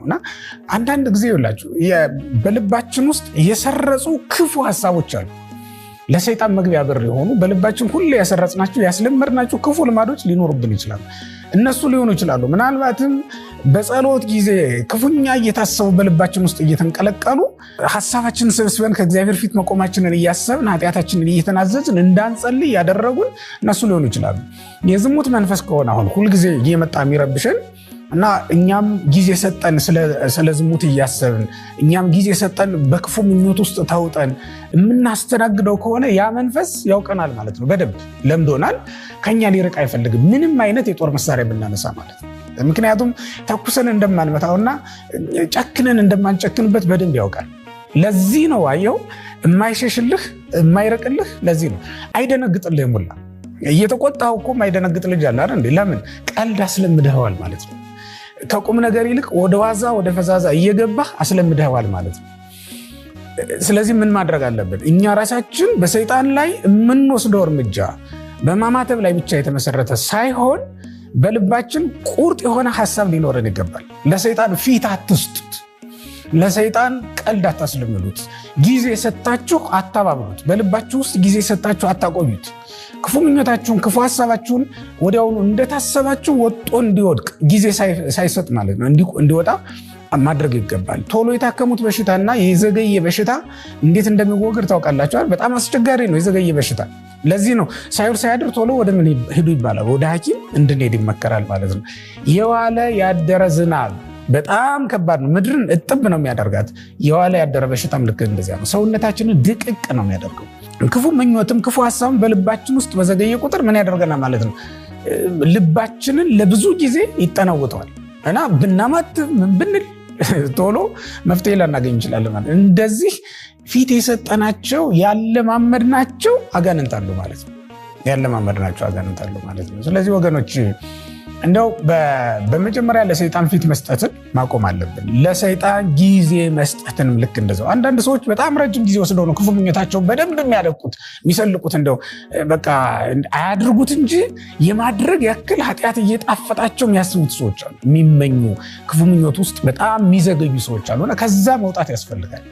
ነውና አንዳንድ ጊዜ ይላችሁ በልባችን ውስጥ የሰረጹ ክፉ ሐሳቦች አሉ ለሰይጣን መግቢያ በር የሆኑ በልባችን ሁሉ ያሰረጽናቸው ያስለመድናቸው ክፉ ልማዶች ሊኖሩብን ይችላሉ እነሱ ሊሆኑ ይችላሉ ምናልባትም በጸሎት ጊዜ ክፉኛ እየታሰቡ በልባችን ውስጥ እየተንቀለቀሉ ሐሳባችንን ሰብስበን ከእግዚአብሔር ፊት መቆማችንን እያሰብን ኃጢአታችንን እየተናዘዝን እንዳንጸልይ ያደረጉን እነሱ ሊሆኑ ይችላሉ የዝሙት መንፈስ ከሆነ አሁን ሁሉ ጊዜ እየመጣ የሚረብሽን እና እኛም ጊዜ ሰጠን ስለ ዝሙት እያሰብን እኛም ጊዜ ሰጠን በክፉ ምኞት ውስጥ ተውጠን የምናስተናግደው ከሆነ ያ መንፈስ ያውቀናል ማለት ነው በደንብ ለምዶናል ከኛ ሊርቅ አይፈልግም ምንም አይነት የጦር መሳሪያ ብናነሳ ማለት ነው ምክንያቱም ተኩሰን እንደማንመታውና ጨክነን እንደማንጨክንበት በደንብ ያውቃል ለዚህ ነው አየው የማይሸሽልህ የማይረቅልህ ለዚህ ነው አይደነግጥልህም ሁላ እየተቆጣው እኮ የማይደነግጥ ልጅ አለ አይደል ለምን ቀልድ አስለምደዋል ማለት ነው ከቁም ነገር ይልቅ ወደ ዋዛ ወደ ፈዛዛ እየገባህ አስለምደዋል ማለት ነው ስለዚህ ምን ማድረግ አለብን እኛ ራሳችን በሰይጣን ላይ የምንወስደው እርምጃ በማማተብ ላይ ብቻ የተመሰረተ ሳይሆን በልባችን ቁርጥ የሆነ ሐሳብ ሊኖረን ይገባል ለሰይጣን ፊት አትስጡት ለሰይጣን ቀልድ አታስለምዱት ጊዜ ሰጣችሁ አታባብሉት በልባችሁ ውስጥ ጊዜ ሰጣችሁ አታቆዩት ክፉ ምኞታችሁን ክፉ ሐሳባችሁን ወዲያውኑ እንደታሰባችሁ ወጦ እንዲወድቅ ጊዜ ሳይሰጥ ማለት ነው እንዲወጣ ማድረግ ይገባል ቶሎ የታከሙት በሽታና የዘገየ በሽታ እንዴት እንደሚወገድ ታውቃላችሁ በጣም አስቸጋሪ ነው የዘገየ በሽታ ለዚህ ነው ሳይውል ሳያድር ቶሎ ወደ ምን ሄዱ ይባላል ወደ ሐኪም እንድንሄድ ይመከራል ማለት ነው የዋለ ያደረ ዝናብ በጣም ከባድ ነው ምድርን እጥብ ነው የሚያደርጋት የዋለ ያደረ በሽታም ልክ እንደዚያ ነው ሰውነታችንን ድቅቅ ነው የሚያደርገው ክፉ ምኞትም ክፉ ሐሳብም በልባችን ውስጥ በዘገየ ቁጥር ምን ያደርገናል ማለት ነው ልባችንን ለብዙ ጊዜ ይጠናወተዋል እና ብናማት ምን ብንል ቶሎ መፍትሄ ላናገኝ እንችላለን ማለት እንደዚህ ፊት የሰጠናቸው ያለማመድናቸው አጋንንታሉ ማለት ነው ያለማመድናቸው አጋንንታሉ ማለት ነው ስለዚህ ወገኖች እንደው በመጀመሪያ ለሰይጣን ፊት መስጠትን ማቆም አለብን ለሰይጣን ጊዜ መስጠትንም ልክ እንደዛው አንዳንድ ሰዎች በጣም ረጅም ጊዜ ወስደው ነው ክፉ ምኞታቸው በደንብ የሚያደርጉት የሚሰልቁት እንደው በቃ አያድርጉት እንጂ የማድረግ ያክል ኃጢአት እየጣፈጣቸው የሚያስቡት ሰዎች አሉ የሚመኙ ክፉ ምኞት ውስጥ በጣም የሚዘገዩ ሰዎች አሉና ከዛ መውጣት ያስፈልጋል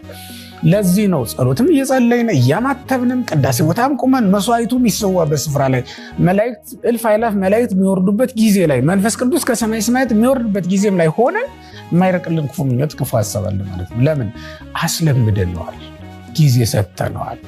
ለዚህ ነው ጸሎትም እየጸለይን እያማተብንም ቅዳሴ ቦታም ቆመን መስዋዕቱ የሚሰዋበት ስፍራ ላይ መላእክት እልፍ አእላፍ መላእክት የሚወርዱበት ጊዜ ላይ መንፈስ ቅዱስ ከሰማይ ሰማያት የሚወርድበት ጊዜም ላይ ሆነን የማይረቅልን ክፉ ምኞት ክፉ ሐሳብ አለ ማለት ነው ለምን አስለምደነዋል ጊዜ ሰጥተነዋል